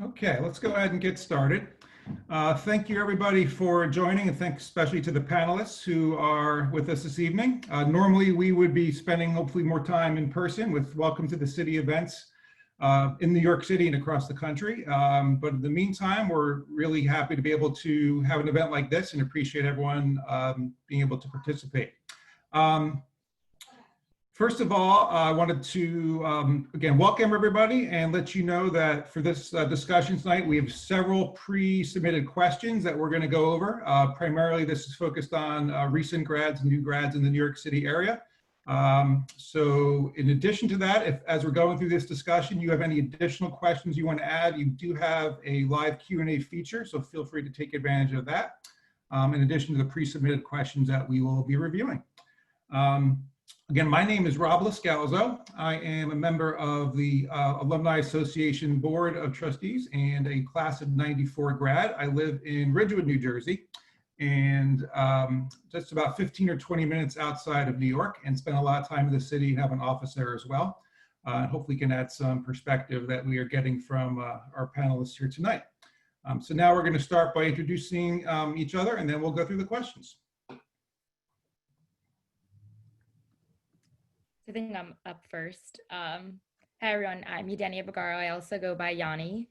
Okay, let's go ahead and get started. Thank you everybody for joining, and thanks especially to the panelists who are with us this evening. Normally we would be spending hopefully more time in person with Welcome to the City events in New York City and across the country. But in the meantime, we're really happy to be able to have an event like this and appreciate everyone being able to participate. First of all, I wanted to, again, welcome everybody and let you know that for this discussion tonight, we have several pre-submitted questions that we're going to go over. Primarily, this is focused on recent grads and new grads in the New York City area. So in addition to that, if as we're going through this discussion, you have any additional questions you want to add, you do have a live Q&A feature, so feel free to take advantage of that, in addition to the pre-submitted questions that we will be reviewing. Again, my name is Rob Loscalzo. I am a member of the Alumni Association Board of Trustees and a class of '94 grad. I live in Ridgewood, New Jersey, and just about 15 or 20 minutes outside of New York, and spend a lot of time in the city and have an office there as well. Hopefully can add some perspective that we are getting from our panelists here tonight. So now we're going to start by introducing each other, and then we'll go through the questions. I think I'm up first. Hi everyone, I'm Yadeni Abagaro. I also go by Yanni.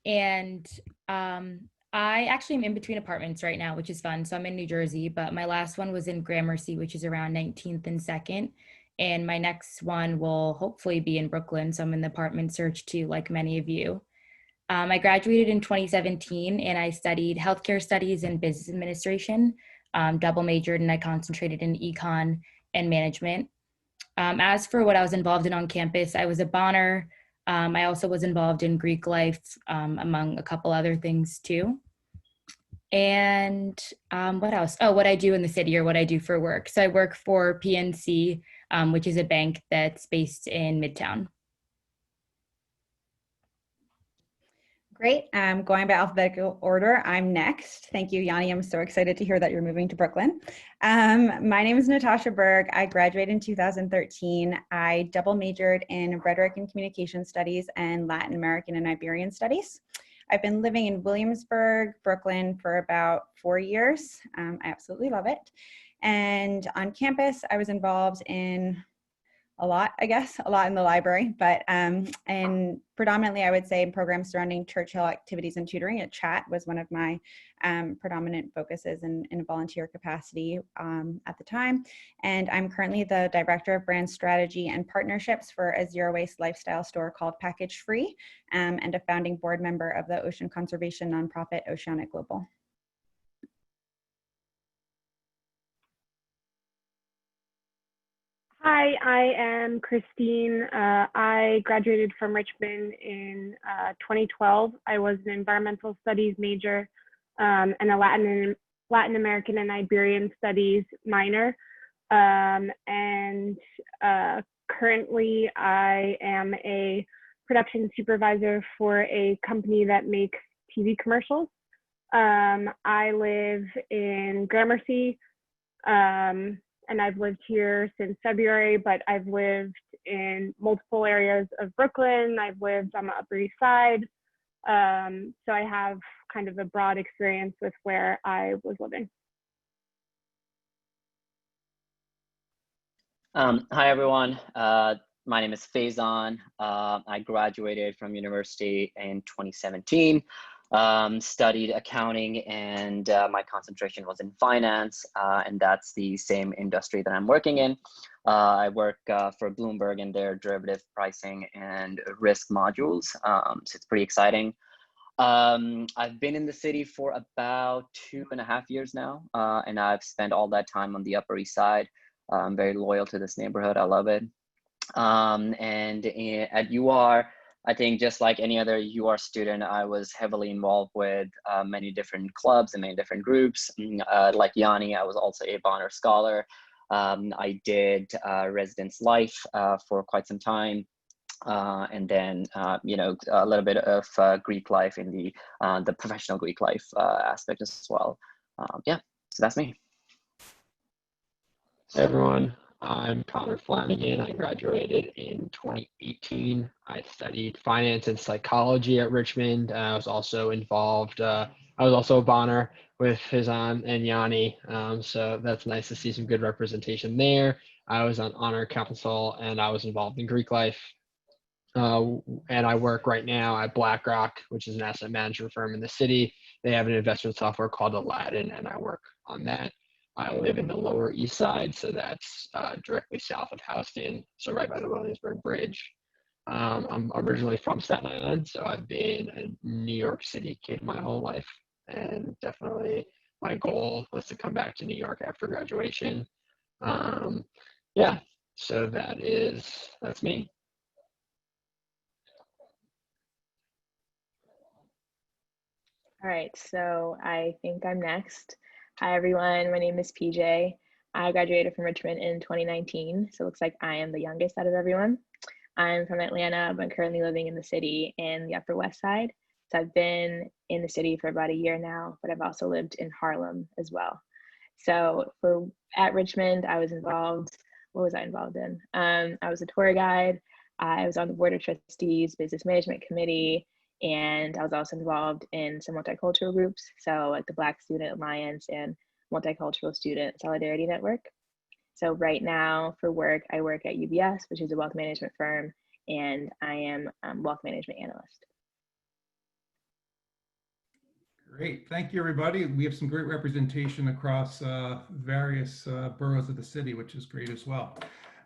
And I actually am in between apartments right now, which is fun. So I'm in New Jersey, but my last one was in Gramercy, which is around 19th and 2nd. And my next one will hopefully be in Brooklyn. So I'm in the apartment search too, like many of you. I graduated in 2017 and I studied healthcare studies and business administration, double majored, and I concentrated in econ and management. As for what I was involved in on campus, I was a Bonner. I also was involved in Greek life, among a couple other things too. And what else? Oh, what I do in the city or what I do for work. So I work for PNC, which is a bank that's based in Midtown. Great. Going by alphabetical order, I'm next. Thank you, Yanni. I'm so excited to hear that you're moving to Brooklyn. My name is Natasha Berg. I graduated in 2013. I double majored in rhetoric and communication studies and Latin American and Iberian studies. I've been living in Williamsburg, Brooklyn for about 4 years. I absolutely love it. And on campus, I was involved in a lot in the library, but and predominantly I would say in programs surrounding Churchill activities and tutoring. A chat was one of my predominant focuses in volunteer capacity at the time. And I'm currently the Director of Brand Strategy and Partnerships for a zero waste lifestyle store called Package Free, and a founding board member of the ocean conservation nonprofit Oceanic Global. Hi, I am Christine. I graduated from Richmond in 2012. I was an environmental studies major and a Latin American and Iberian studies minor. Currently I am a production supervisor for a company that makes TV commercials. I live in Gramercy. And I've lived here since February, but I've lived in multiple areas of Brooklyn. I've lived on the Upper East Side. So I have kind of a broad experience with where I was living. Hi, everyone. My name is Faizan. I graduated from university in 2017. Studied accounting, and my concentration was in finance, and that's the same industry that I'm working in. I work for Bloomberg in their derivative pricing and risk modules, so it's pretty exciting. I've been in the city for about 2.5 years now, and I've spent all that time on the Upper East Side. I'm very loyal to this neighborhood. I love it. At UR, I think just like any other UR student, I was heavily involved with many different clubs and many different groups. Like Yanni, I was also a Bonner Scholar. I did residence life for quite some time. And then, you know, a little bit of Greek life in the professional Greek life aspect as well. Yeah, so that's me. Hey everyone, I'm Connor Flanagan. I graduated in 2018. I studied finance and psychology at Richmond. I was also involved, I was also a Bonner with Faizan and Yanni. So that's nice to see some good representation there. I was on honor council and I was involved in Greek life. And I work right now at BlackRock, which is an asset management firm in the city. They have an investment software called Aladdin, and I work on that. I live in the Lower East Side, so that's directly south of Houston, so right by the Williamsburg Bridge. I'm originally from Staten Island, so I've been a New York City kid my whole life, and definitely my goal was to come back to New York after graduation. Yeah, so that's me. All right, so I think I'm next. Hi, everyone. My name is PJ. I graduated from Richmond in 2019, so it looks like I am the youngest out of everyone. I'm from Atlanta, but currently living in the city in the Upper West Side. So I've been in the city for about a year now, but I've also lived in Harlem as well. So at Richmond, I was involved. What was I involved in? I was a tour guide. I was on the Board of Trustees, Business Management Committee, and I was also involved in some multicultural groups, so like the Black Student Alliance and Multicultural Student Solidarity Network. So right now for work, I work at UBS, which is a wealth management firm, and I am a wealth management analyst. Great, thank you, everybody. We have some great representation across various boroughs of the city, which is great as well.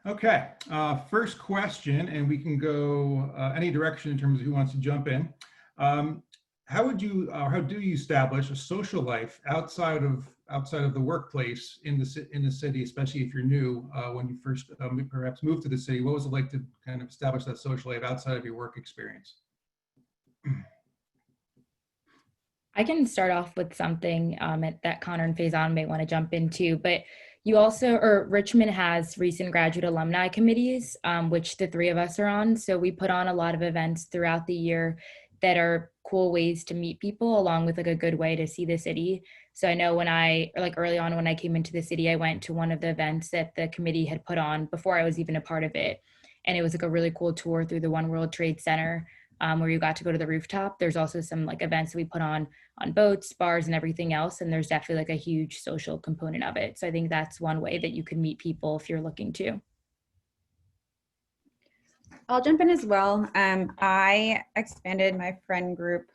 Okay, first question, and we can go any direction in terms of who wants to jump in. How do you establish a social life outside of the workplace in the city, especially if you're new, when you first perhaps moved to the city? What was it like to kind of establish that social life outside of your work experience? I can start off with something that Connor and Faizan may want to jump into, but Richmond has recent graduate alumni committees, which the three of us are on. So we put on a lot of events throughout the year that are cool ways to meet people, along with like a good way to see the city. So I know early on when I came into the city, I went to one of the events that the committee had put on before I was even a part of it. And it was like a really cool tour through the One World Trade Center, where you got to go to the rooftop. There's also some like events that we put on boats, bars, and everything else. And there's definitely like a huge social component of it. So I think that's one way that you can meet people if you're looking to. I'll jump in as well. I expanded my friend group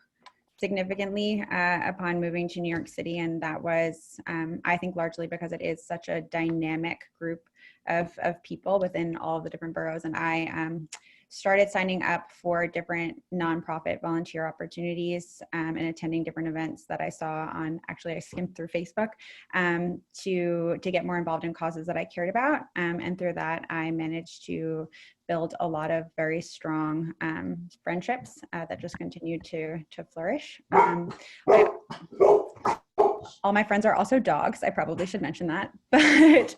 significantly upon moving to New York City, and that was, I think, largely because it is such a dynamic group of people within all of the different boroughs. And I started signing up for different nonprofit volunteer opportunities and attending different events that I saw I skimmed through Facebook to get more involved in causes that I cared about. And through that, I managed to build a lot of very strong friendships that just continued to flourish. All my friends are also dogs. I probably should mention that. But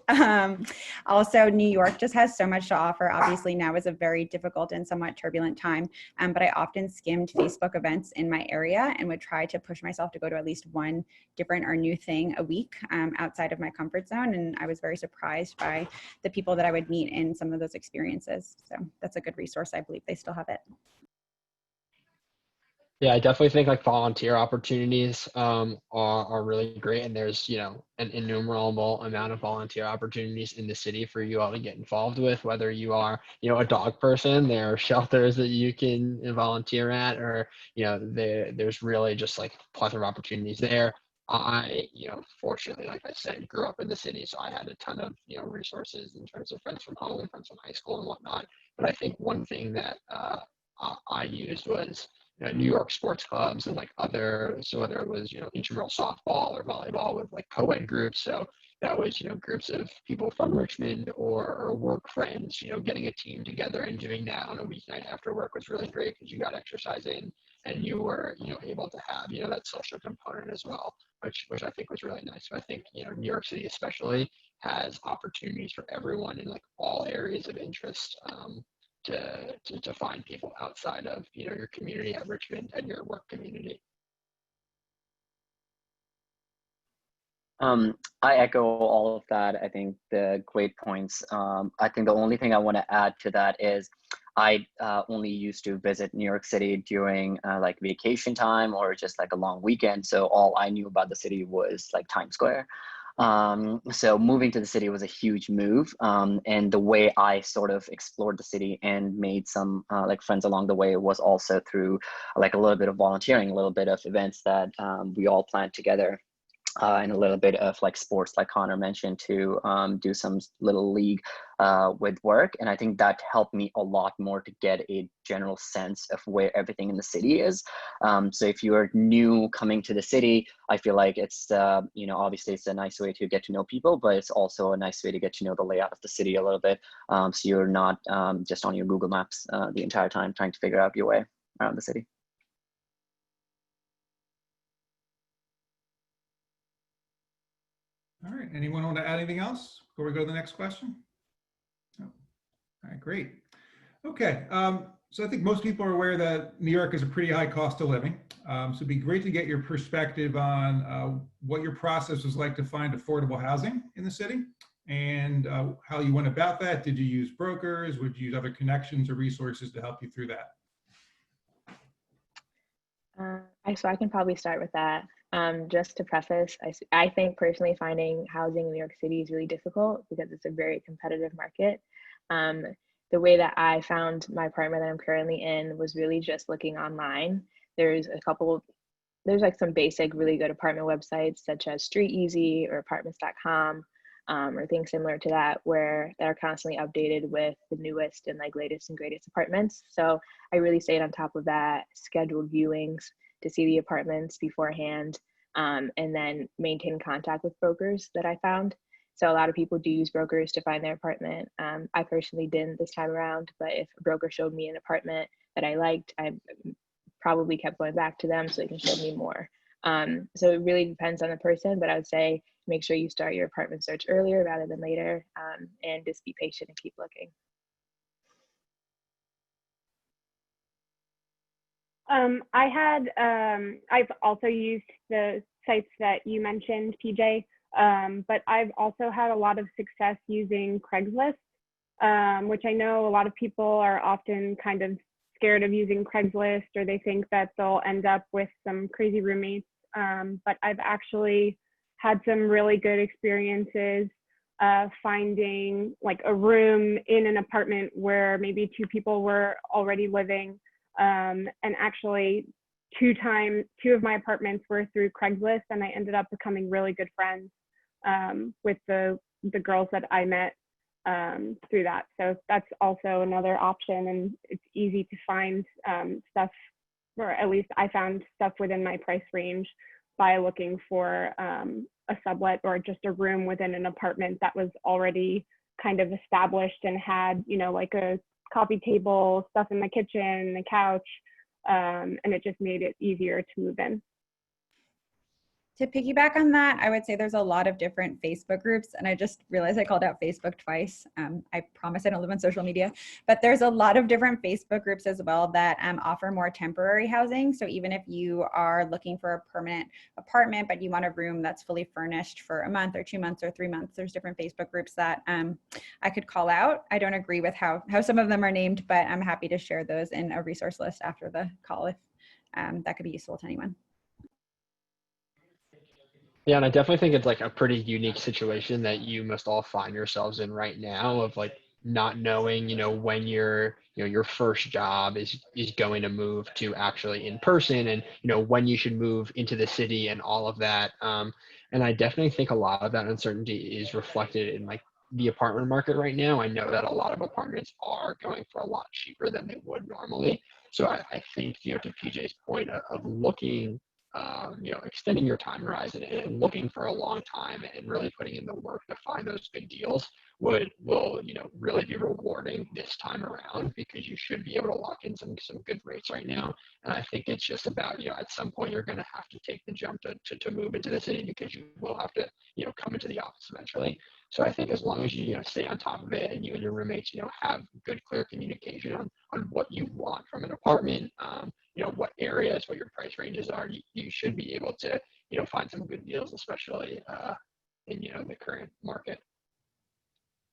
also New York just has so much to offer. Obviously now is a very difficult and somewhat turbulent time, but I often skimmed Facebook events in my area and would try to push myself to go to at least one different or new thing a week outside of my comfort zone. And I was very surprised by the people that I would meet in some of those experiences. So that's a good resource. I believe they still have it. Yeah, I definitely think like volunteer opportunities are really great, and there's an innumerable amount of volunteer opportunities in the city for you all to get involved with. Whether you are a dog person, there are shelters that you can volunteer at, or there's really just like a plethora of opportunities there. I fortunately, like I said, grew up in the city, so I had a ton of resources in terms of friends from home, friends from high school, and whatnot. But I think one thing that I used was New York sports clubs and like so whether it was intramural softball or volleyball with like co-ed groups. So that was groups of people from Richmond or work friends getting a team together and doing that on a weeknight after work was really great because you got exercise in and you were able to have that social component as well, which I think was really nice. So I think New York City especially has opportunities for everyone in like all areas of interest. To find people outside of your community at Richmond and your work community. I echo all of that. I think the great points. I think the only thing I want to add to that is I only used to visit New York City during like vacation time or just like a long weekend. So all I knew about the city was like Times Square. So moving to the city was a huge move. And the way I sort of explored the city and made some like friends along the way was also through like a little bit of volunteering, a little bit of events that we all planned together. And a little bit of like sports, like Connor mentioned, to do some little league with work. And I think that helped me a lot more to get a general sense of where everything in the city is. So if you're new coming to the city, I feel like it's, obviously it's a nice way to get to know people, but it's also a nice way to get to know the layout of the city a little bit. So you're not just on your Google Maps the entire time trying to figure out your way around the city. All right, anyone want to add anything else before we go to the next question? No. All right, great. Okay, so I think most people are aware that New York is a pretty high cost of living. So it'd be great to get your perspective on what your process was like to find affordable housing in the city and how you went about that. Did you use brokers? Would you use other connections or resources to help you through that? So I can probably start with that. Just to preface, I think personally finding housing in New York City is really difficult because it's a very competitive market. The way that I found my apartment that I'm currently in was really just looking online. There's like some basic really good apartment websites such as Street Easy or apartments.com or things similar to that that are constantly updated with the newest and like latest and greatest apartments. So I really stayed on top of that, scheduled viewings to see the apartments beforehand, and then maintain contact with brokers that I found. So a lot of people do use brokers to find their apartment. I personally didn't this time around, but if a broker showed me an apartment that I liked, I probably kept going back to them so they can show me more. So it really depends on the person, but I would say make sure you start your apartment search earlier rather than later, and just be patient and keep looking. I've also used the sites that you mentioned, PJ, but I've also had a lot of success using Craigslist, which I know a lot of people are often kind of scared of using Craigslist, or they think that they'll end up with some crazy roommates. But I've actually had some really good experiences finding like a room in an apartment where maybe two people were already living. And actually two of my apartments were through Craigslist, and I ended up becoming really good friends with the girls that I met through that. So that's also another option, and it's easy to find stuff, or at least I found stuff within my price range by looking for a sublet or just a room within an apartment that was already kind of established and had, like a coffee table, stuff in the kitchen, a couch, and it just made it easier to move in. To piggyback on that, I would say there's a lot of different Facebook groups, and I just realized I called out Facebook twice. I promise I don't live on social media, but there's a lot of different Facebook groups as well that offer more temporary housing. So even if you are looking for a permanent apartment, but you want a room that's fully furnished for a month or 2 months or 3 months, there's different Facebook groups that I could call out. I don't agree with how some of them are named, but I'm happy to share those in a resource list after the call if that could be useful to anyone. Yeah, and I definitely think it's like a pretty unique situation that you must all find yourselves in right now of like not knowing, when your first job is going to move to actually in person, and when you should move into the city and all of that. And I definitely think a lot of that uncertainty is reflected in like the apartment market right now. I know that a lot of apartments are going for a lot cheaper than they would normally. So I think, to PJ's point of looking, extending your time horizon and looking for a long time and really putting in the work to find those good deals will really be rewarding this time around, because you should be able to lock in some good rates right now. And I think it's just about, at some point you're going to have to take the jump to move into the city, because you will have to, come into the office eventually. So I think as long as you, stay on top of it, and you and your roommates, have good, clear communication on what you want from an apartment, what areas, what your price ranges are, you should be able to, find some good deals, especially in the current market.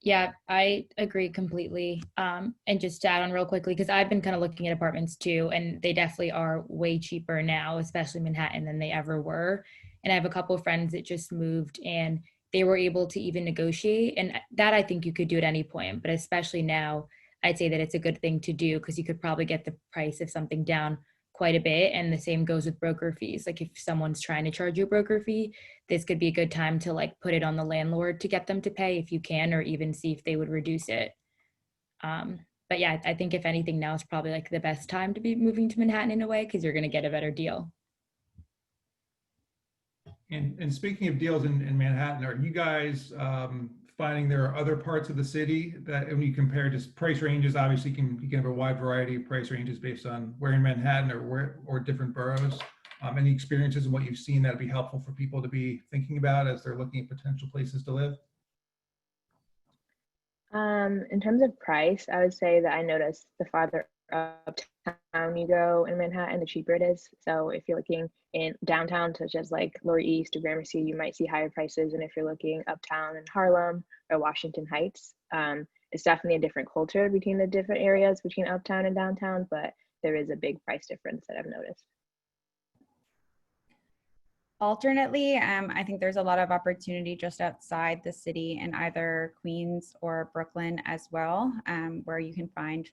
Yeah, I agree completely. And just to add on real quickly, because I've been kind of looking at apartments too, and they definitely are way cheaper now, especially Manhattan, than they ever were. And I have a couple of friends that just moved and they were able to even negotiate. And that I think you could do at any point, but especially now, I'd say that it's a good thing to do because you could probably get the price of something down quite a bit. And the same goes with broker fees. Like if someone's trying to charge you a broker fee, this could be a good time to like put it on the landlord to get them to pay if you can, or even see if they would reduce it. But yeah, I think if anything, now is probably like the best time to be moving to Manhattan in a way because you're going to get a better deal. And speaking of deals in Manhattan, are you guys finding there are other parts of the city that when you compare just price ranges, obviously you can have a wide variety of price ranges based on where in Manhattan or different boroughs. Any experiences and what you've seen that would be helpful for people to be thinking about as they're looking at potential places to live? In terms of price, I would say that I noticed the farther uptown you go in Manhattan, the cheaper it is. So if you're looking in downtown, such as like Lower East or Gramercy, you might see higher prices. And if you're looking uptown in Harlem or Washington Heights, it's definitely a different culture between the different areas between uptown and downtown, but there is a big price difference that I've noticed. Alternately, I think there's a lot of opportunity just outside the city in either Queens or Brooklyn as well, where you can find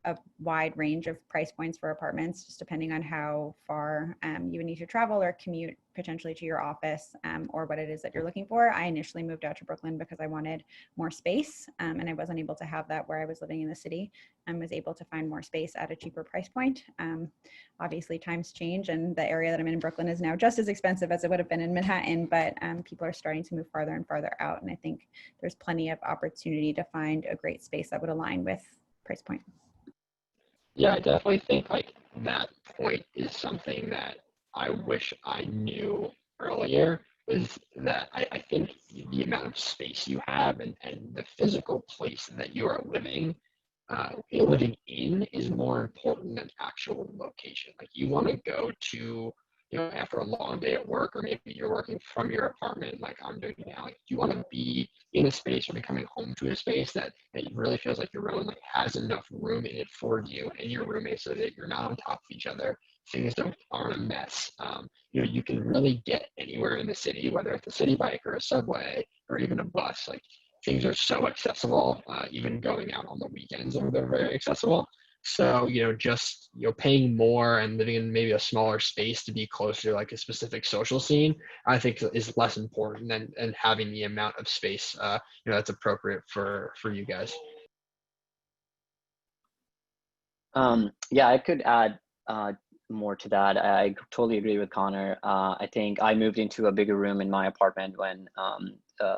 a wide range of price points for apartments, just depending on how far you would need to travel or commute potentially to your office, or what it is that you're looking for. I initially moved out to Brooklyn because I wanted more space, and I wasn't able to have that where I was living in the city, and was able to find more space at a cheaper price point. Obviously times change, and the area that I'm in Brooklyn is now just as expensive as it would have been in Manhattan, but people are starting to move farther and farther out, and I think there's plenty of opportunity to find a great space that would align with price point. Yeah, I definitely think like that point is something that I wish I knew earlier, was that I think the amount of space you have and the physical place that you are living in is more important than actual location. Like you want to go to, after a long day at work, or maybe you're working from your apartment like I'm doing now, like you want to be in a space or be coming home to a space that really feels like your own, like has enough room in it for you and your roommate, so that you're not on top of each other. Things aren't a mess. You can really get anywhere in the city, whether it's a city bike or a subway or even a bus. Like things are so accessible, even going out on the weekends, they're very accessible. So, just, paying more and living in maybe a smaller space to be closer to like a specific social scene, I think is less important than having the amount of space, that's appropriate for you guys. Yeah, I could add more to that. I totally agree with Connor. I think I moved into a bigger room in my apartment when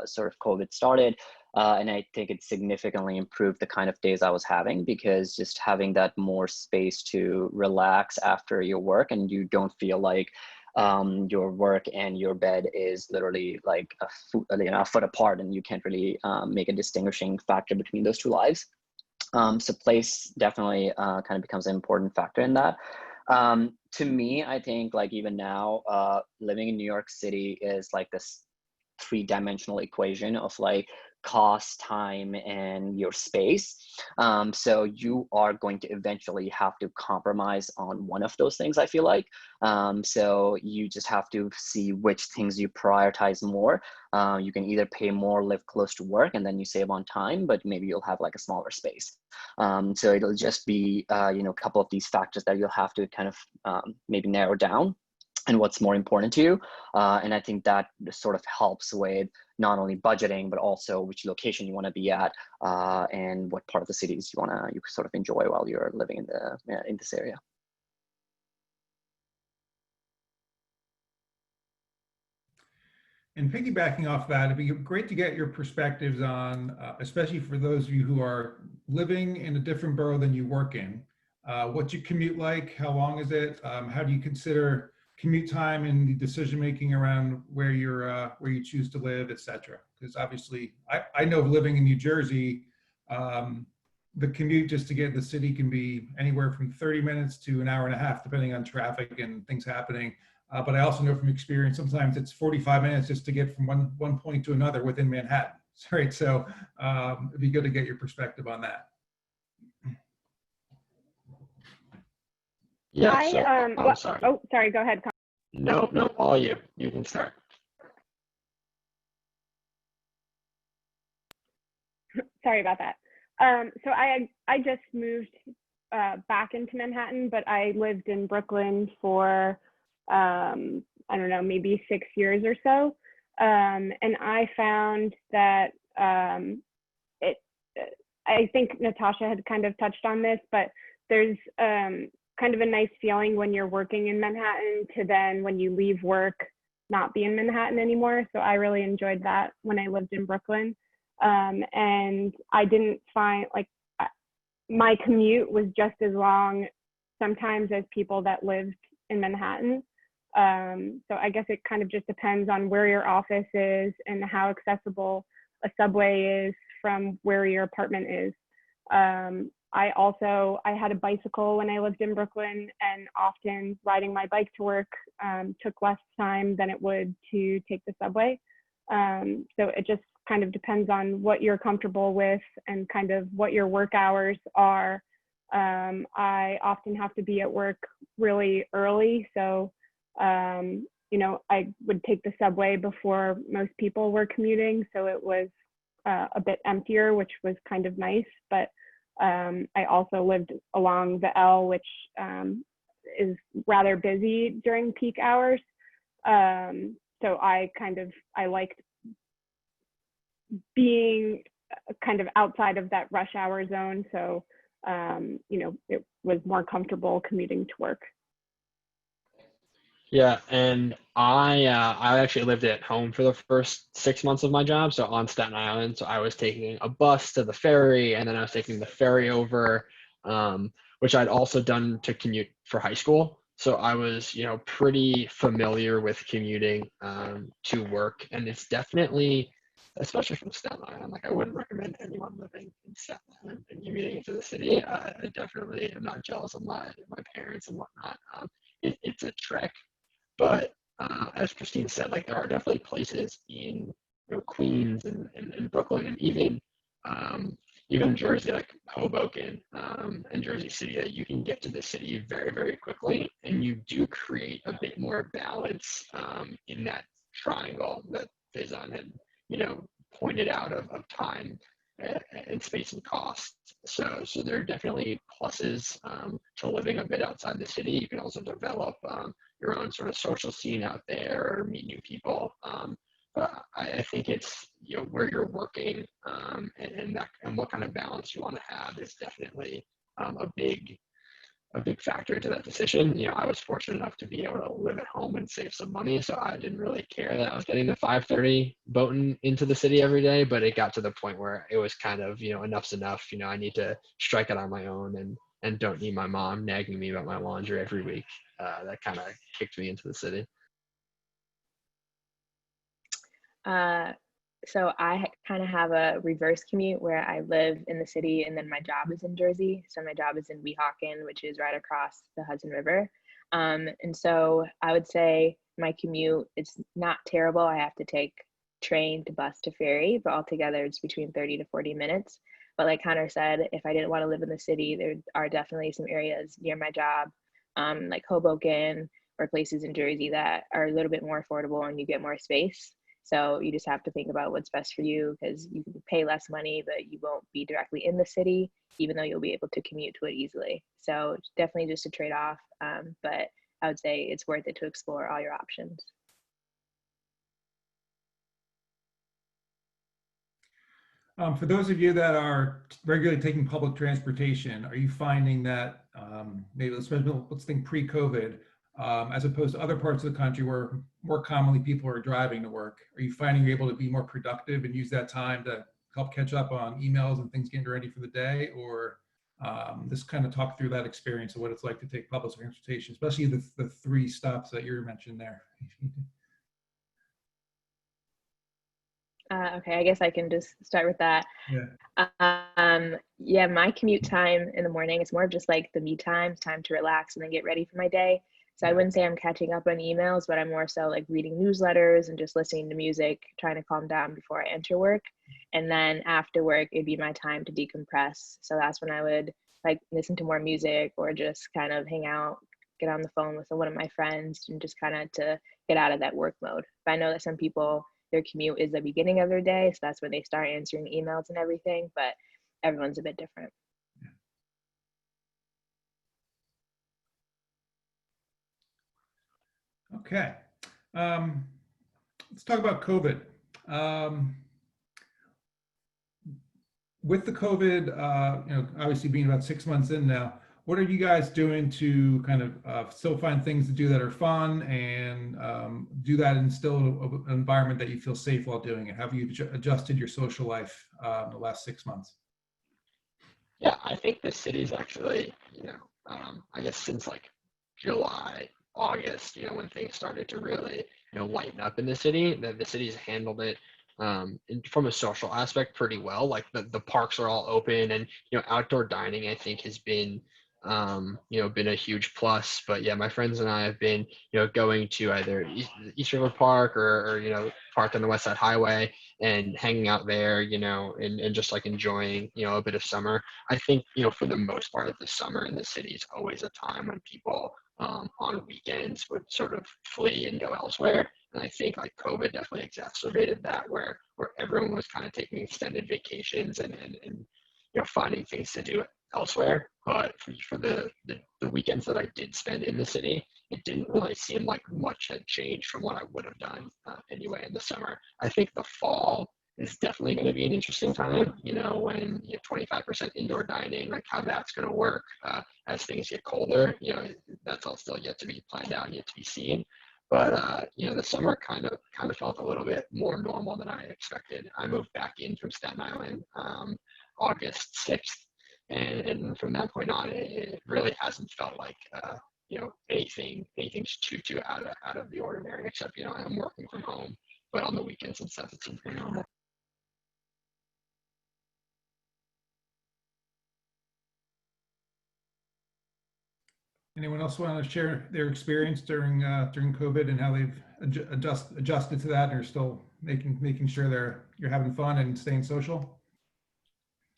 sort of COVID started. And I think it significantly improved the kind of days I was having, because just having that more space to relax after your work, and you don't feel like your work and your bed is literally like a foot apart, and you can't really make a distinguishing factor between those two lives. So place definitely kind of becomes an important factor in that. To me, I think like even now, living in New York City is like this three-dimensional equation of like cost, time, and your space. So you are going to eventually have to compromise on one of those things, I feel like. So you just have to see which things you prioritize more. You can either pay more, live close to work, and then you save on time, but maybe you'll have like a smaller space. So it'll just be, a couple of these factors that you'll have to kind of maybe narrow down, and what's more important to you. And I think that sort of helps with not only budgeting, but also which location you want to be at, and what part of the cities you sort of enjoy while you're living in this area. And piggybacking off that, it'd be great to get your perspectives on, especially for those of you who are living in a different borough than you work in, what's your commute like? How long is it? How do you consider commute time and the decision-making around where you choose to live, et cetera? Because obviously I know of living in New Jersey, the commute just to get to the city can be anywhere from 30 minutes to an hour and a half, depending on traffic and things happening. But I also know from experience, sometimes it's 45 minutes just to get from one point to another within Manhattan. Right. So it'd be good to get your perspective on that. Yeah. I'm sorry. Oh, sorry. Go ahead. No, all you. You can start. Sorry about that. So I just moved back into Manhattan, but I lived in Brooklyn for I don't know, maybe 6 years or so, and I found that it. I think Natasha had kind of touched on this, but there's kind of a nice feeling when you're working in Manhattan to then when you leave work not be in Manhattan anymore. So I really enjoyed that when I lived in Brooklyn. And I didn't find like my commute was just as long sometimes as people that lived in Manhattan. So I guess it kind of just depends on where your office is and how accessible a subway is from where your apartment is. I had a bicycle when I lived in Brooklyn, and often riding my bike to work took less time than it would to take the subway. So it just kind of depends on what you're comfortable with and kind of what your work hours are. I often have to be at work really early. So, I would take the subway before most people were commuting. So it was a bit emptier, which was kind of nice. But I also lived along the L, which is rather busy during peak hours. So I liked being kind of outside of that rush hour zone. So, it was more comfortable commuting to work. Yeah, and I actually lived at home for the first 6 months of my job, so on Staten Island. So I was taking a bus to the ferry, and then I was taking the ferry over, which I'd also done to commute for high school. So I was, pretty familiar with commuting to work, and it's definitely, especially from Staten Island, like I wouldn't recommend anyone living in Staten Island and commuting into the city. I definitely am not jealous of my parents and whatnot. It's a trek. But as Christine said, like there are definitely places in Queens and Brooklyn and even Jersey, like Hoboken and Jersey City, that you can get to the city very, very quickly, and you do create a bit more balance in that triangle that Faizan had, pointed out of time and space and cost. So there are definitely pluses to living a bit outside the city. You can also develop your own sort of social scene out there or meet new people. But I think it's where you're working and what kind of balance you want to have is definitely a big factor to that decision. I was fortunate enough to be able to live at home and save some money, so I didn't really care that I was getting the 5:30 boat into the city every day. But it got to the point where it was kind of enough's enough. I need to strike it on my own and don't need my mom nagging me about my laundry every week. That kind of kicked me into the city. So I kind of have a reverse commute where I live in the city and then my job is in Jersey. So my job is in Weehawken, which is right across the Hudson River. And so I would say my commute, it's not terrible. I have to take train to bus to ferry, but altogether it's between 30 to 40 minutes. But like Connor said, if I didn't want to live in the city, there are definitely some areas near my job, like Hoboken or places in Jersey that are a little bit more affordable and you get more space. So you just have to think about what's best for you, because you can pay less money, but you won't be directly in the city, even though you'll be able to commute to it easily. So it's definitely just a trade-off, but I would say it's worth it to explore all your options. For those of you that are regularly taking public transportation, are you finding that maybe let's think pre-COVID, as opposed to other parts of the country where more commonly people are driving to work? Are you finding you're able to be more productive and use that time to help catch up on emails and things getting ready for the day? Or just kind of talk through that experience of what it's like to take public transportation, especially the 3 stops that you mentioned there. Okay, I guess I can just start with that. Yeah. Yeah, my commute time in the morning is more of just like the me time to relax and then get ready for my day. So I wouldn't say I'm catching up on emails, but I'm more so like reading newsletters and just listening to music, trying to calm down before I enter work. And then after work, it'd be my time to decompress. So that's when I would like listen to more music or just kind of hang out, get on the phone with one of my friends and just kind of to get out of that work mode. But I know that some people, their commute is the beginning of their day. So that's when they start answering emails and everything, but everyone's a bit different. Okay. Let's talk about COVID. With the COVID, obviously being about 6 months in now, what are you guys doing to kind of still find things to do that are fun and do that in still an environment that you feel safe while doing it? Have you adjusted your social life in the last 6 months? Yeah, I think the city's actually, I guess since like July, August, when things started to really, lighten up in the city, that the city's handled it from a social aspect pretty well. Like the parks are all open, and outdoor dining I think has been been a huge plus. But yeah, my friends and I have been going to either East River Park or parked on the West Side Highway and hanging out there, and just like enjoying a bit of summer. I think for the most part of the summer in the city is always a time when people on weekends would sort of flee and go elsewhere. And I think like COVID definitely exacerbated that, where everyone was kind of taking extended vacations and finding things to do elsewhere. But for the weekends that I did spend in the city, it didn't really seem like much had changed from what I would have done anyway in the summer. I think the fall is definitely going to be an interesting time, when you have 25% indoor dining, like how that's going to work as things get colder. That's all still yet to be planned out, yet to be seen. But the summer kind of felt a little bit more normal than I expected. I moved back in from Staten Island August 6th, and from that point on, it really hasn't felt like anything's too out of the ordinary, except I'm working from home, but on the weekends and stuff it seems pretty normal. Anyone else want to share their experience during COVID and how they've adjusted to that and are still making sure you're having fun and staying social?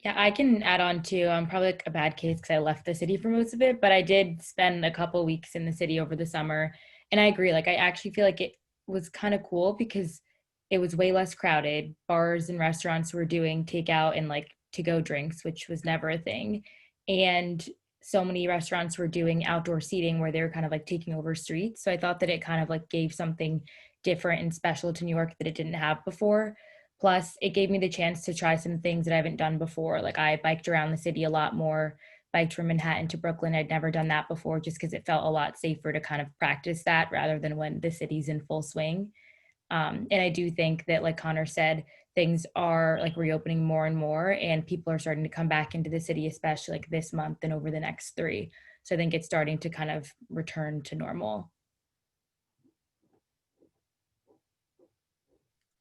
Yeah, I can add on too. I'm probably like a bad case because I left the city for most of it, but I did spend a couple weeks in the city over the summer. And I agree, like I actually feel like it was kind of cool because it was way less crowded. Bars and restaurants were doing takeout and like to-go drinks, which was never a thing. And so many restaurants were doing outdoor seating where they were kind of like taking over streets. So I thought that it kind of like gave something different and special to New York that it didn't have before. Plus, it gave me the chance to try some things that I haven't done before. Like I biked around the city a lot more, biked from Manhattan to Brooklyn. I'd never done that before just because it felt a lot safer to kind of practice that rather than when the city's in full swing. And I do think that, like Connor said, things are like reopening more and more, and people are starting to come back into the city, especially like this month and over the next 3. So I think it's starting to kind of return to normal.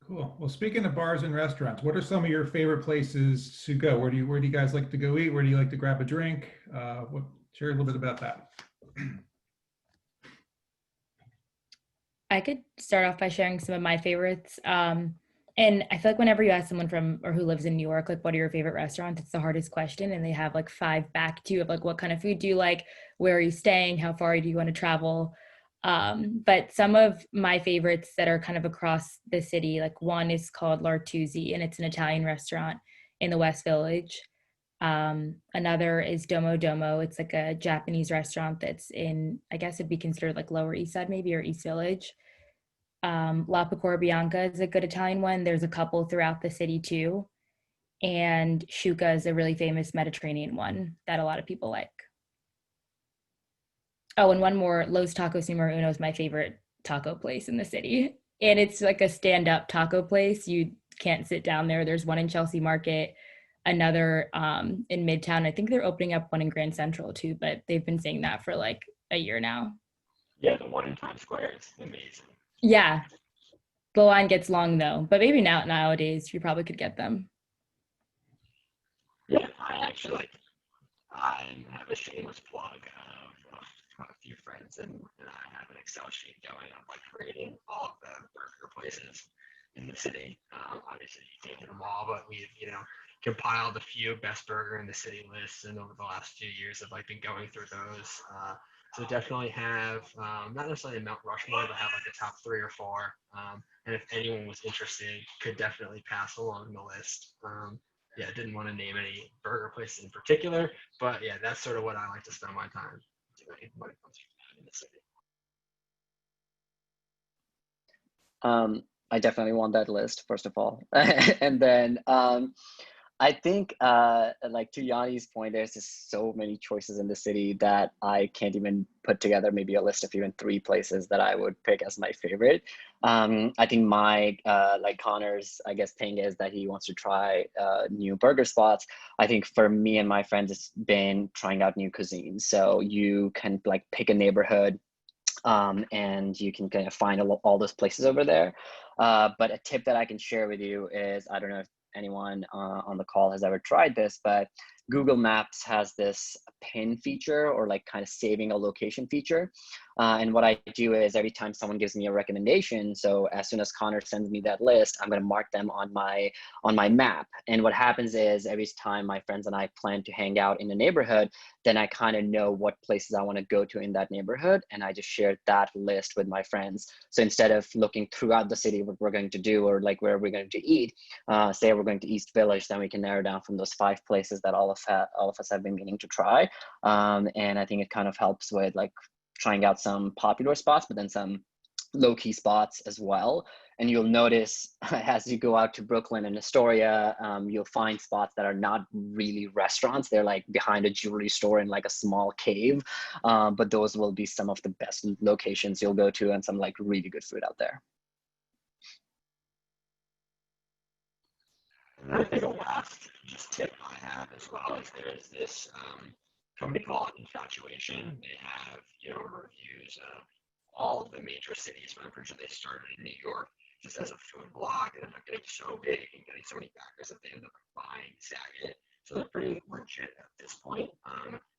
Cool. Well, speaking of bars and restaurants, what are some of your favorite places to go? Where do you guys like to go eat? Where do you like to grab a drink? Share a little bit about that. I could start off by sharing some of my favorites. And I feel like whenever you ask someone from or who lives in New York, like, what are your favorite restaurants? It's the hardest question. And they have like 5 back to you of like, what kind of food do you like? Where are you staying? How far do you want to travel? But some of my favorites that are kind of across the city, like one is called L'Artusi, and it's an Italian restaurant in the West Village. Another is Domo Domo. It's like a Japanese restaurant that's in, I guess it'd be considered like Lower East Side maybe, or East Village. La Pecora Bianca is a good Italian one. There's a couple throughout the city too. And Shuka is a really famous Mediterranean one that a lot of people like. Oh, and one more, Los Tacos Numero Uno is my favorite taco place in the city. And it's like a stand-up taco place. You can't sit down there. There's one in Chelsea Market, another in Midtown. I think they're opening up one in Grand Central too, but they've been saying that for like a year now. Yeah, the one in Times Square is amazing. Yeah. The line gets long though, but maybe nowadays you probably could get them. Yeah, I have a shameless plug of a few friends and I have an Excel sheet going of like rating all of the burger places in the city. Obviously, you can't do them all, but we've compiled a few best burger in the city lists, and over the last few years, have like been going through those. So definitely have not necessarily a Mount Rushmore, but have like a top 3 or 4. And if anyone was interested, could definitely pass along the list. Yeah, didn't want to name any burger places in particular, but yeah, that's sort of what I like to spend my time doing when it comes to food in the city. I definitely want that list, first of all. And then I think, like to Yanni's point, there's just so many choices in the city that I can't even put together maybe a list of even 3 places that I would pick as my favorite. I think my, like Connor's, I guess, thing is that he wants to try new burger spots. I think for me and my friends, it's been trying out new cuisines. So you can like pick a neighborhood, and you can kind of find all those places over there. But a tip that I can share with you is, I don't know if anyone on the call has ever tried this, but Google Maps has this pin feature, or like kind of saving a location feature. And what I do is every time someone gives me a recommendation, so as soon as Connor sends me that list, I'm going to mark them on my map. And what happens is every time my friends and I plan to hang out in the neighborhood, then I kind of know what places I want to go to in that neighborhood. And I just share that list with my friends. So instead of looking throughout the city what we're going to do, or like where we're going to eat, say we're going to East Village, then we can narrow down from those 5 places that all of us have been meaning to try. And I think it kind of helps with like trying out some popular spots, but then some low-key spots as well. And you'll notice as you go out to Brooklyn and Astoria, you'll find spots that are not really restaurants. They're like behind a jewelry store in like a small cave. But those will be some of the best locations you'll go to, and some like really good food out there. And I think the last just tip I have as well is there's this company called Infatuation. They have reviews of all of the major cities, but I'm pretty sure they started in New York just as a food blog, and they're getting so big and getting so many backers that they end up buying Saget. So they're pretty legit at this point.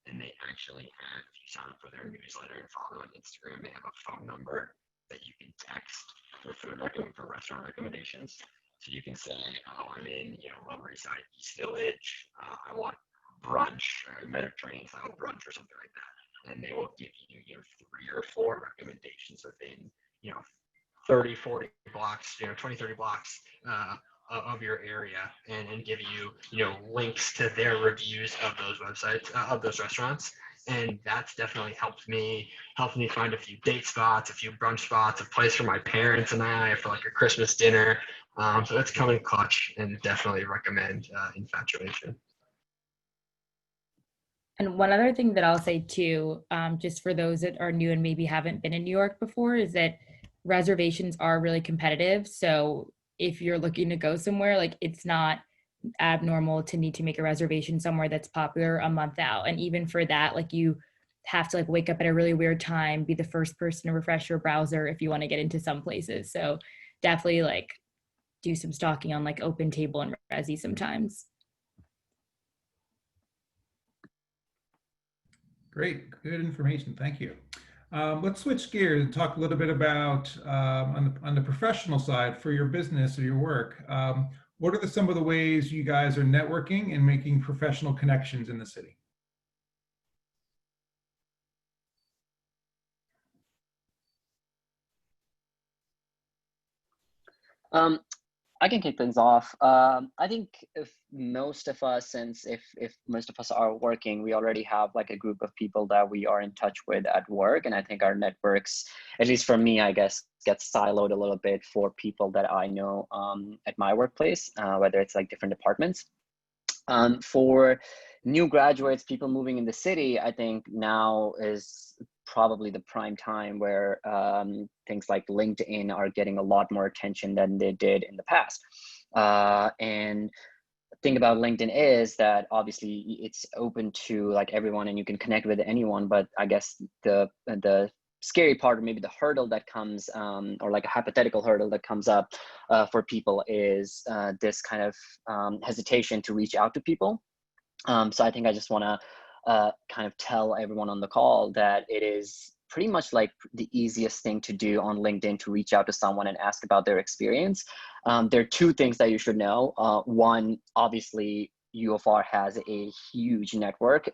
And they actually have, if you sign up for their newsletter and follow them on Instagram, they have a phone number that you can text for restaurant recommendations. So you can say, oh, I'm in Lower East Side, East Village. I want brunch, or Mediterranean style brunch, or something like that. And they will give you 3 or 4 recommendations within 30, 40 blocks, 20, 30 blocks of your area, and give you links to their reviews of those websites, of those restaurants. And that's definitely helped me find a few date spots, a few brunch spots, a place for my parents and I for like a Christmas dinner. So it's coming clutch, and definitely recommend Infatuation. And one other thing that I'll say too, just for those that are new and maybe haven't been in New York before, is that reservations are really competitive. So if you're looking to go somewhere, like it's not abnormal to need to make a reservation somewhere that's popular a month out. And even for that, like you have to like wake up at a really weird time, be the first person to refresh your browser if you want to get into some places. So definitely like do some stalking on like Open Table and Resy sometimes. Great, good information. Thank you. Let's switch gears and talk a little bit about on the professional side for your business or your work. What are some of the ways you guys are networking and making professional connections in the city? I can kick things off. I think if most of us are working, we already have like a group of people that we are in touch with at work. And I think our networks, at least for me, I guess, gets siloed a little bit for people that I know at my workplace, whether it's like different departments. For new graduates, people moving in the city, I think now is probably the prime time where things like LinkedIn are getting a lot more attention than they did in the past. And the thing about LinkedIn is that obviously it's open to like everyone and you can connect with anyone, but I guess the scary part, or maybe the hurdle that comes, or like a hypothetical hurdle that comes up for people is this kind of hesitation to reach out to people. So I think I just want to kind of tell everyone on the call that it is pretty much like the easiest thing to do on LinkedIn to reach out to someone and ask about their experience. There are two things that you should know. One, obviously, U of R has a huge network.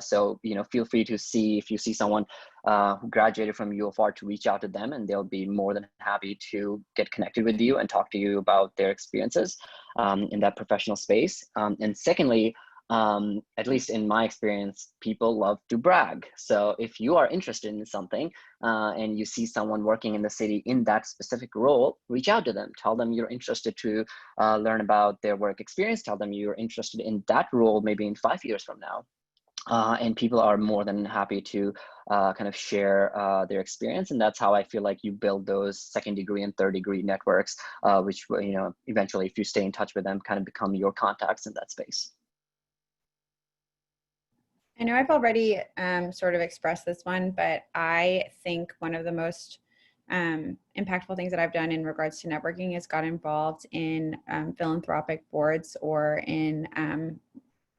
So, feel free to see if you see someone who graduated from U of R to reach out to them, and they'll be more than happy to get connected with you and talk to you about their experiences in that professional space. And secondly, at least in my experience, people love to brag. So if you are interested in something and you see someone working in the city in that specific role, reach out to them. Tell them you're interested to learn about their work experience. Tell them you're interested in that role maybe in 5 years from now. And people are more than happy to kind of share their experience. And that's how I feel like you build those second degree and third degree networks, which, eventually, if you stay in touch with them, kind of become your contacts in that space. I know I've already sort of expressed this one, but I think one of the most impactful things that I've done in regards to networking is got involved in philanthropic boards or in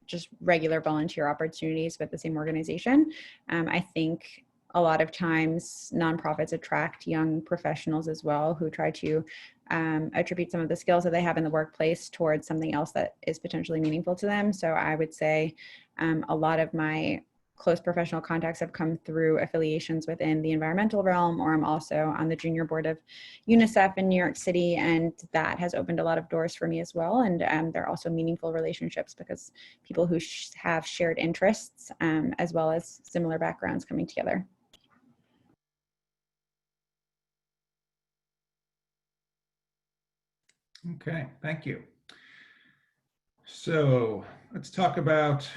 just regular volunteer opportunities with the same organization. I think a lot of times nonprofits attract young professionals as well who try to attribute some of the skills that they have in the workplace towards something else that is potentially meaningful to them. So I would say a lot of my close professional contacts have come through affiliations within the environmental realm, or I'm also on the junior board of UNICEF in New York City, and that has opened a lot of doors for me as well. And they're also meaningful relationships because people who have shared interests as well as similar backgrounds coming together. Okay, thank you. So let's talk about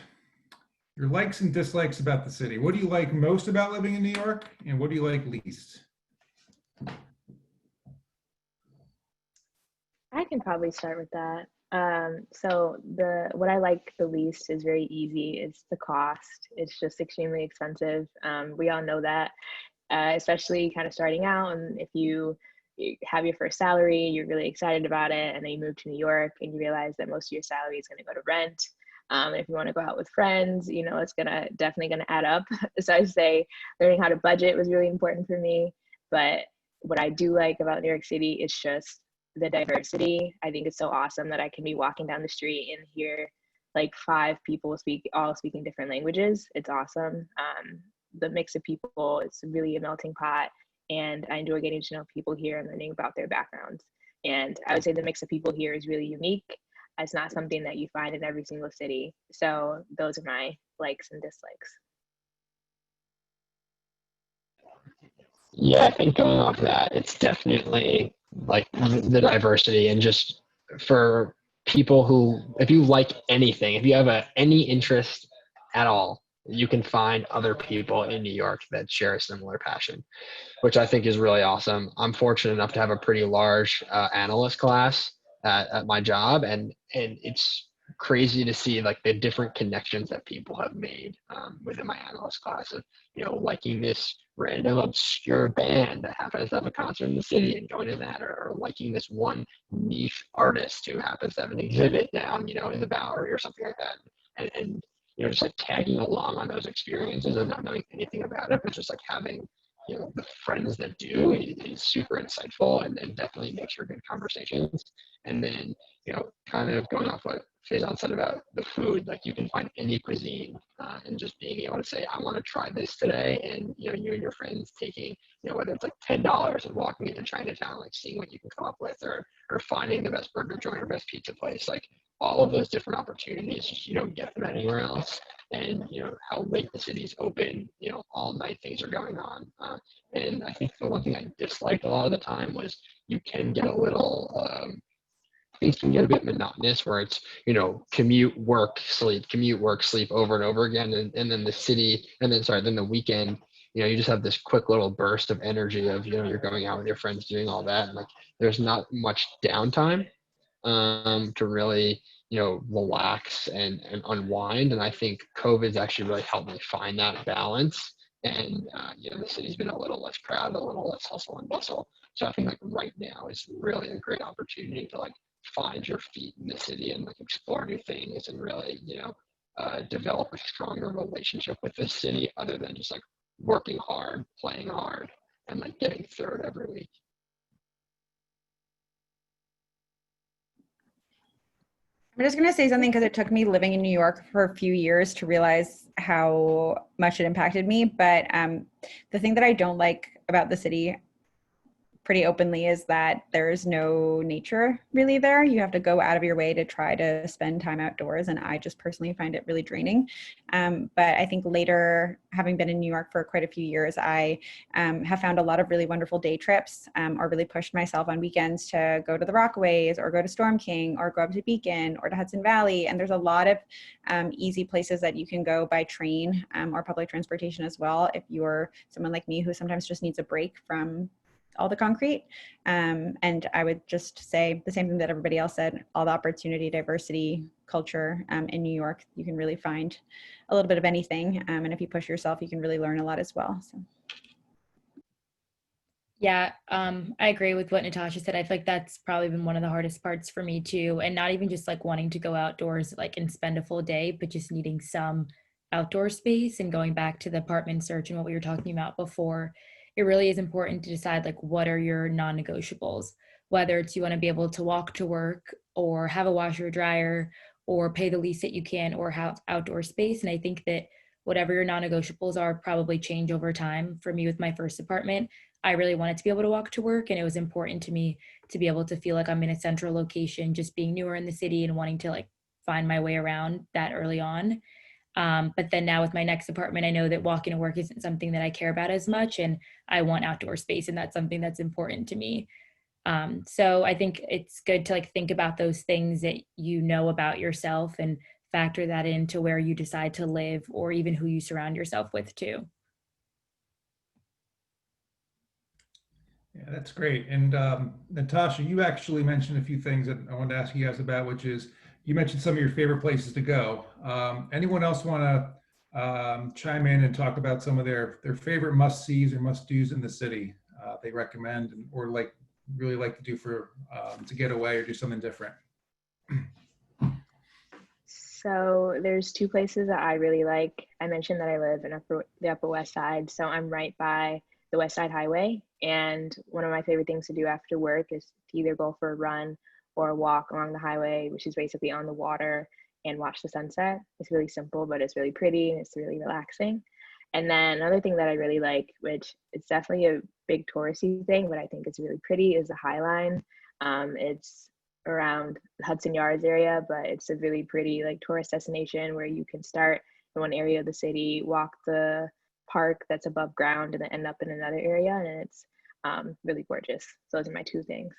your likes and dislikes about the city. What do you like most about living in New York, and what do you like least? I can probably start with that. So what I like the least is very easy. It's the cost. It's just extremely expensive. We all know that, especially kind of starting out. And if you have your first salary, you're really excited about it, and then you move to New York and you realize that most of your salary is going to go to rent. If you want to go out with friends, it's definitely gonna add up. So I say learning how to budget was really important for me. But what I do like about New York City is just the diversity. I think it's so awesome that I can be walking down the street and hear like 5 people all speaking different languages. It's awesome. The mix of people, it's really a melting pot, and I enjoy getting to know people here and learning about their backgrounds. And I would say the mix of people here is really unique. It's not something that you find in every single city. So those are my likes and dislikes. Yeah, I think going off that, it's definitely like the diversity, and just for people who, if you like anything, if you have any interest at all, you can find other people in New York that share a similar passion, which I think is really awesome. I'm fortunate enough to have a pretty large analyst class at my job, and it's crazy to see like the different connections that people have made within my analyst class of liking this random obscure band that happens to have a concert in the city and going to that, or liking this one niche artist who happens to have an exhibit down in the Bowery or something like that, and just like tagging along on those experiences and not knowing anything about it, but just like having the friends that do is super insightful, and definitely makes for good conversations. And then, kind of going off what Faizan said about the food, like you can find any cuisine and just being able to say, I want to try this today. And, you and your friends taking, whether it's like $10 and walking into Chinatown, like seeing what you can come up with, or finding the best burger joint or best pizza place, like all of those different opportunities, you don't get them anywhere else. And, how late the city's open, all night things are going on. And I think the one thing I disliked a lot of the time was you can get a little, things can get a bit monotonous where it's, commute, work, sleep over and over again. And then then the weekend, you just have this quick little burst of energy of, you're going out with your friends doing all that. And like, there's not much downtime to really, relax and unwind. And I think COVID's actually really helped me find that balance. And, the city's been a little less crowded, a little less hustle and bustle. So I think like right now is really a great opportunity to like find your feet in the city and like explore new things and really, develop a stronger relationship with the city other than just like working hard, playing hard, and like getting third every week. I'm just going to say something because it took me living in New York for a few years to realize how much it impacted me. But the thing that I don't like about the city pretty openly is that there's no nature really there. You have to go out of your way to try to spend time outdoors, and I just personally find it really draining. But I think later, having been in New York for quite a few years, I have found a lot of really wonderful day trips, or really pushed myself on weekends to go to the Rockaways or go to Storm King or go up to Beacon or to Hudson Valley. And there's a lot of easy places that you can go by train or public transportation as well if you're someone like me who sometimes just needs a break from all the concrete. And I would just say the same thing that everybody else said, all the opportunity, diversity, culture in New York, you can really find a little bit of anything. And if you push yourself, you can really learn a lot as well. So. Yeah, I agree with what Natasha said. I feel like that's probably been one of the hardest parts for me too. And not even just like wanting to go outdoors like and spend a full day, but just needing some outdoor space. And going back to the apartment search and what we were talking about before, it really is important to decide like what are your non-negotiables, whether it's you want to be able to walk to work or have a washer or dryer or pay the least that you can or have outdoor space. And I think that whatever your non-negotiables are probably change over time. For me with my first apartment, I really wanted to be able to walk to work, and it was important to me to be able to feel like I'm in a central location, just being newer in the city and wanting to like find my way around that early on. But then now with my next apartment, I know that walking to work isn't something that I care about as much, and I want outdoor space, and that's something that's important to me. So I think it's good to like think about those things that you know about yourself and factor that into where you decide to live or even who you surround yourself with too. Yeah, that's great. And Natasha, you actually mentioned a few things that I wanted to ask you guys about, which is you mentioned some of your favorite places to go. Anyone else want to chime in and talk about some of their favorite must-sees or must-dos in the city they recommend or like really like to do for to get away or do something different? So there's two places that I really like. I mentioned that I live in the Upper West Side, so I'm right by the West Side Highway. And one of my favorite things to do after work is to either go for a run or a walk along the highway, which is basically on the water, and watch the sunset. It's really simple, but it's really pretty and it's really relaxing. And then another thing that I really like, which it's definitely a big touristy thing, but I think it's really pretty, is the High Line. It's around the Hudson Yards area, but it's a really pretty like tourist destination where you can start in one area of the city, walk the park that's above ground, and then end up in another area, and it's really gorgeous. So those are my two things.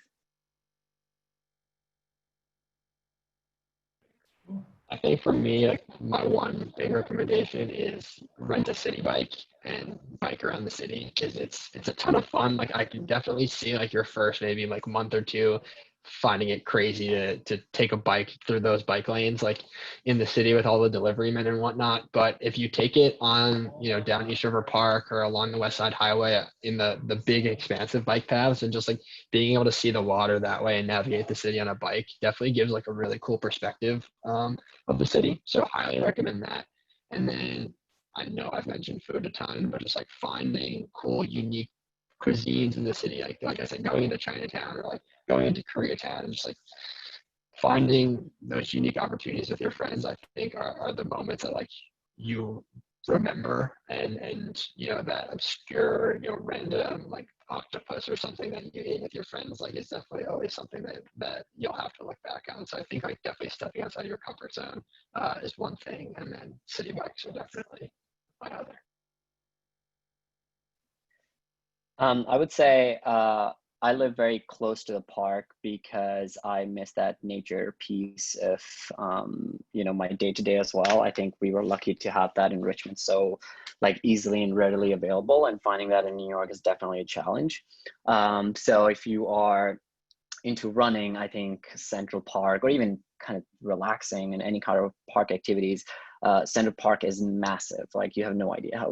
I think for me, like my one big recommendation is rent a city bike and bike around the city because it's a ton of fun. Like I can definitely see like your first maybe like month or two finding it crazy to take a bike through those bike lanes like in the city with all the delivery men and whatnot. But if you take it on, you know, down East River Park or along the West Side Highway in the big expansive bike paths and just like being able to see the water that way and navigate the city on a bike definitely gives like a really cool perspective of the city. So highly recommend that. And then I know I've mentioned food a ton, but just like finding cool, unique cuisines in the city, like I said, going into Chinatown or like going into Koreatown and just like finding those unique opportunities with your friends, I think are the moments that like you remember and you know that obscure, you know, random like octopus or something that you ate with your friends, like it's definitely always something that you'll have to look back on. So I think like definitely stepping outside your comfort zone is one thing, and then city bikes are definitely my other. I would say I live very close to the park because I miss that nature piece of you know, my day-to-day as well. I think we were lucky to have that in Richmond so like easily and readily available, and finding that in New York is definitely a challenge. So if you are into running, I think Central Park or even kind of relaxing and any kind of park activities Central Park is massive. Like, you have no idea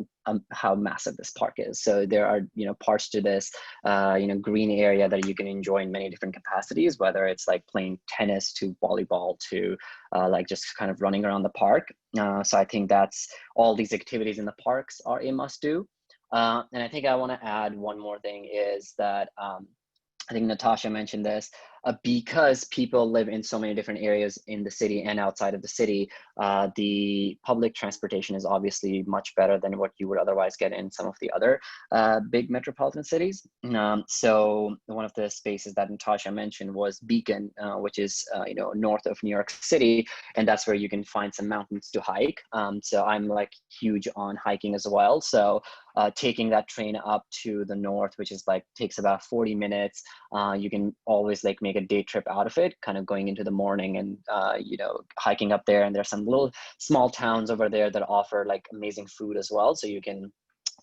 how massive this park is. So there are, parts to this, green area that you can enjoy in many different capacities, whether it's like playing tennis to volleyball to like just kind of running around the park. So I think that's all these activities in the parks are a must do. And I think I want to add one more thing is that I think Natasha mentioned this, because people live in so many different areas in the city and outside of the city, the public transportation is obviously much better than what you would otherwise get in some of the other big metropolitan cities. So one of the spaces that Natasha mentioned was Beacon, which is north of New York City, and that's where you can find some mountains to hike. So I'm like huge on hiking as well. So taking that train up to the north, which is like takes about 40 minutes, you can always like make a day trip out of it, kind of going into the morning and hiking up there. And there's some little small towns over there that offer like amazing food as well, so you can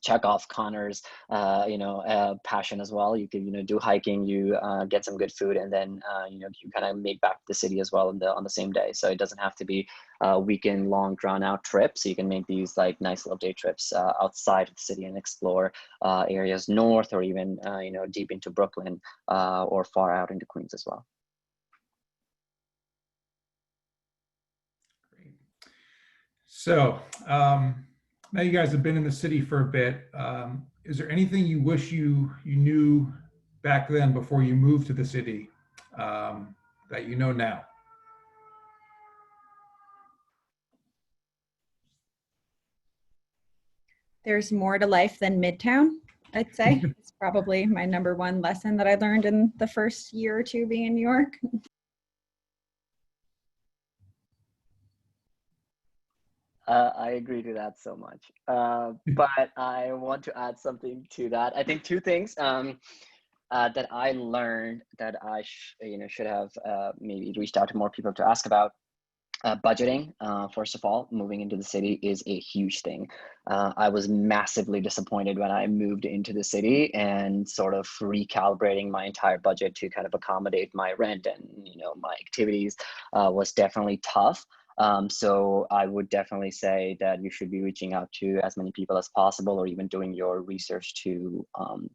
check off Connor's passion as well. You could do hiking, you get some good food, and then you kind of make back to the city as well on the same day. So it doesn't have to be a weekend long drawn out trip. So you can make these like nice little day trips outside of the city and explore areas north, or even deep into Brooklyn, or far out into Queens as well. Great. So now you guys have been in the city for a bit. Is there anything you wish you knew back then before you moved to the city that you know now? There's more to life than Midtown, I'd say. It's probably my number one lesson that I learned in the first year or two being in New York. I agree to that so much. But I want to add something to that. I think two things that I learned that I should have maybe reached out to more people to ask about. Budgeting, first of all, moving into the city is a huge thing. I was massively disappointed when I moved into the city, and sort of recalibrating my entire budget to kind of accommodate my rent and my activities was definitely tough. So I would definitely say that you should be reaching out to as many people as possible, or even doing your research to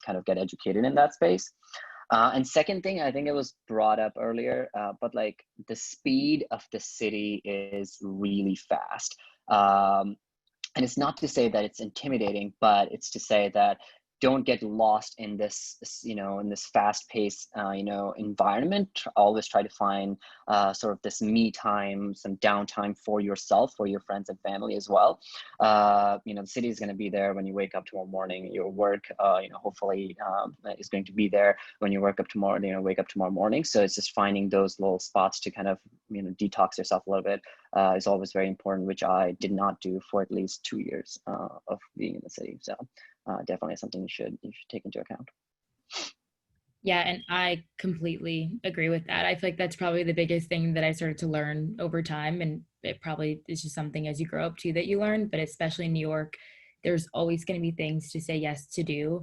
kind of get educated in that space. And second thing, I think it was brought up earlier, but like the speed of the city is really fast. And it's not to say that it's intimidating, but it's to say that don't get lost in this, in this fast-paced, environment. Always try to find sort of this me time, some downtime for yourself, for your friends and family as well. The city is going to be there when you wake up tomorrow morning. Your work, hopefully, is going to be there when you wake up tomorrow morning. So it's just finding those little spots to kind of, detox yourself a little bit is always very important, which I did not do for at least 2 years of being in the city. So. Definitely something you should take into account. Yeah, and I completely agree with that. I feel like that's probably the biggest thing that I started to learn over time, and it probably is just something as you grow up too that you learn, but especially in New York, there's always going to be things to say yes to do.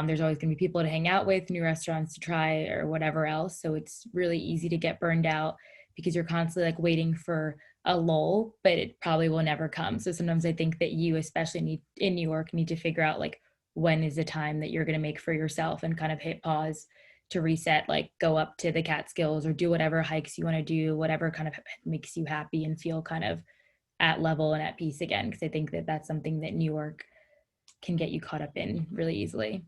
There's always going to be people to hang out with, new restaurants to try, or whatever else. So it's really easy to get burned out because you're constantly like waiting for a lull, but it probably will never come. So sometimes I think that you, especially in New York, need to figure out like when is the time that you're going to make for yourself and kind of hit pause to reset, like go up to the Catskills or do whatever hikes you want to do, whatever kind of makes you happy and feel kind of at level and at peace again. Because I think that that's something that New York can get you caught up in really easily.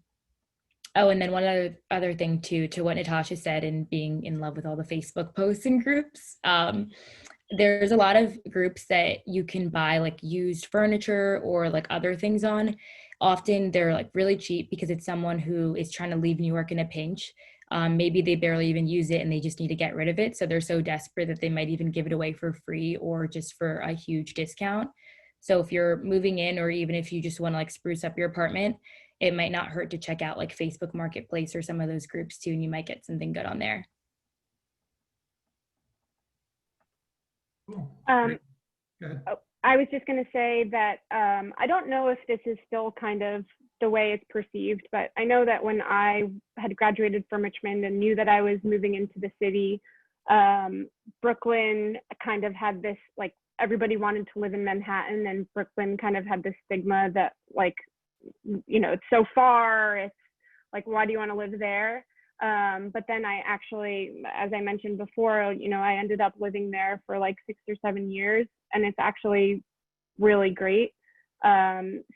Oh, and then one other thing too, to what Natasha said, and being in love with all the Facebook posts and groups. There's a lot of groups that you can buy like used furniture or like other things on. Often they're like really cheap because it's someone who is trying to leave New York in a pinch. Maybe they barely even use it and they just need to get rid of it. So they're so desperate that they might even give it away for free or just for a huge discount. So if you're moving in, or even if you just want to like spruce up your apartment, it might not hurt to check out like Facebook Marketplace or some of those groups too, and you might get something good on there. Cool. I was just going to say that I don't know if this is still kind of the way it's perceived, but I know that when I had graduated from Richmond and knew that I was moving into the city, Brooklyn kind of had this like everybody wanted to live in Manhattan, and Brooklyn kind of had this stigma that like, you know, it's so far, it's like, why do you want to live there? But then I actually, as I mentioned before, you know, I ended up living there for like 6 or 7 years, and it's actually really great,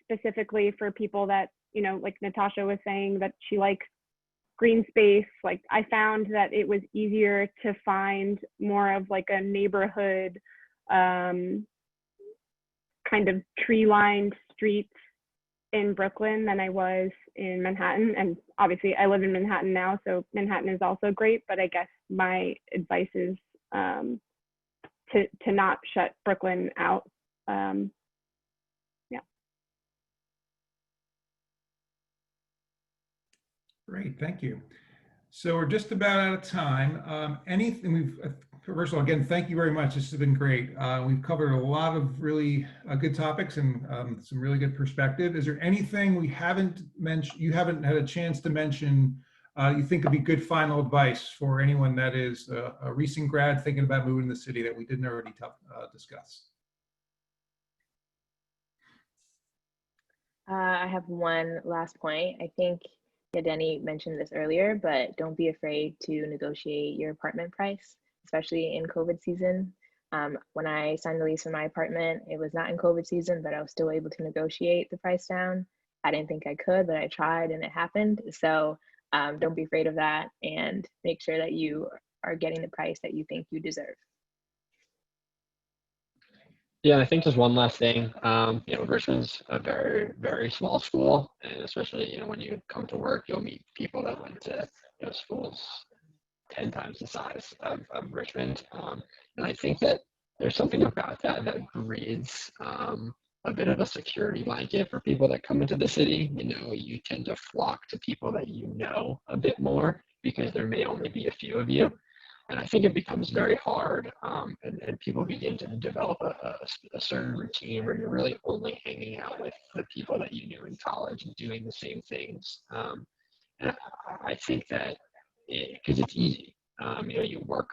specifically for people that, you know, like Natasha was saying, that she likes green space. Like, I found that it was easier to find more of like a neighborhood, kind of tree-lined streets in Brooklyn than I was in Manhattan. And obviously I live in Manhattan now, so Manhattan is also great, but I guess my advice is to not shut Brooklyn out. Yeah. Great, thank you. So we're just about out of time. Anything first of all, again, thank you very much. This has been great. We've covered a lot of really good topics and some really good perspective. Is there anything we haven't mentioned, you haven't had a chance to mention, you think would be good final advice for anyone that is a recent grad thinking about moving to the city that we didn't already discuss? I have one last point. I think Yadeni mentioned this earlier, but don't be afraid to negotiate your apartment price, especially in COVID season. When I signed the lease for my apartment, it was not in COVID season, but I was still able to negotiate the price down. I didn't think I could, but I tried and it happened. So don't be afraid of that, and make sure that you are getting the price that you think you deserve. Yeah, I think just one last thing. You know, Richmond's a very, very small school, and especially, you know, when you come to work, you'll meet people that went to, you know, schools 10 times the size of Richmond. And I think that there's something about that that breeds a bit of a security blanket for people that come into the city. You know, you tend to flock to people that you know a bit more because there may only be a few of you. And I think it becomes very hard, and people begin to develop a certain routine where you're really only hanging out with the people that you knew in college and doing the same things. And I think that because it's easy, you know, you work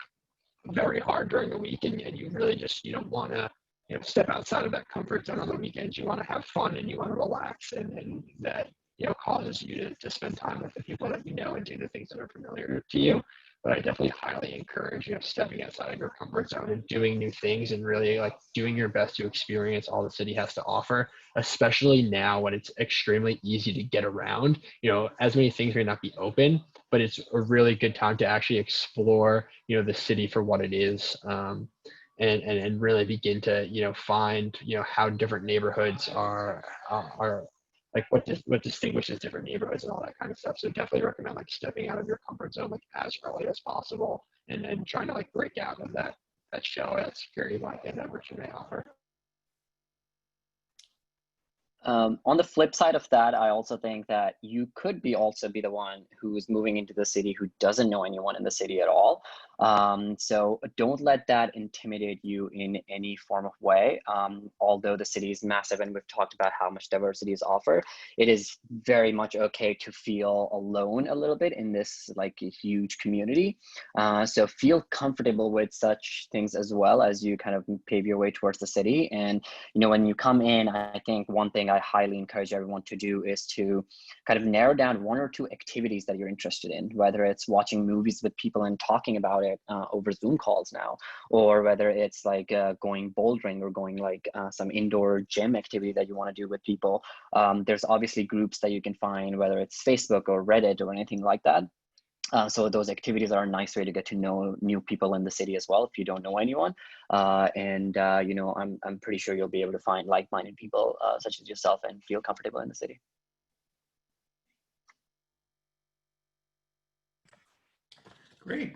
very hard during the week, and you really just, you don't want to, you know, step outside of that comfort zone on the weekends. You want to have fun and you want to relax, and that, you know, causes you to spend time with the people that you know and do the things that are familiar to you. But I definitely highly encourage, you know, stepping outside of your comfort zone and doing new things and really like doing your best to experience all the city has to offer, especially now when it's extremely easy to get around. You know, as many things may not be open, but it's a really good time to actually explore, you know, the city for what it is. And really begin to, you know, find, you know, how different neighborhoods are like what distinguishes different neighborhoods and all that kind of stuff. So definitely recommend like stepping out of your comfort zone like as early as possible, and then trying to like break out of that shell, that security blanket that Richmond may offer. On the flip side of that, I also think that you could also be the one who's moving into the city who doesn't know anyone in the city at all. So don't let that intimidate you in any form of way. Although the city is massive and we've talked about how much diversity is offered, it is very much okay to feel alone a little bit in this like a huge community. So feel comfortable with such things as well as you kind of pave your way towards the city. And, you know, when you come in, I think one thing I highly encourage everyone to do is to kind of narrow down 1 or 2 activities that you're interested in, whether it's watching movies with people and talking about it over Zoom calls now, or whether it's like going bouldering or going like some indoor gym activity that you want to do with people. There's obviously groups that you can find, whether it's Facebook or Reddit or anything like that. So those activities are a nice way to get to know new people in the city as well if you don't know anyone. You know, I'm pretty sure you'll be able to find like-minded people such as yourself and feel comfortable in the city. Great.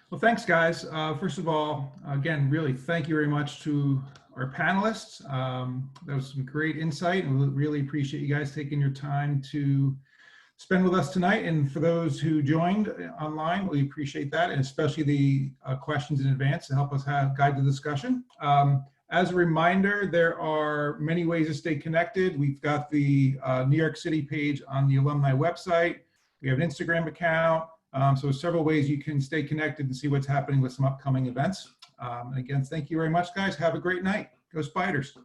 Well, thanks, guys. First of all, again, really thank you very much to our panelists. That was some great insight, and we really appreciate you guys taking your time to spend with us tonight. And for those who joined online, we appreciate that, and especially the questions in advance to help us guide the discussion. As a reminder, there are many ways to stay connected. We've got the New York City page on the alumni website. We have an Instagram account. So several ways you can stay connected and see what's happening with some upcoming events. Again, thank you very much, guys. Have a great night. Go Spiders.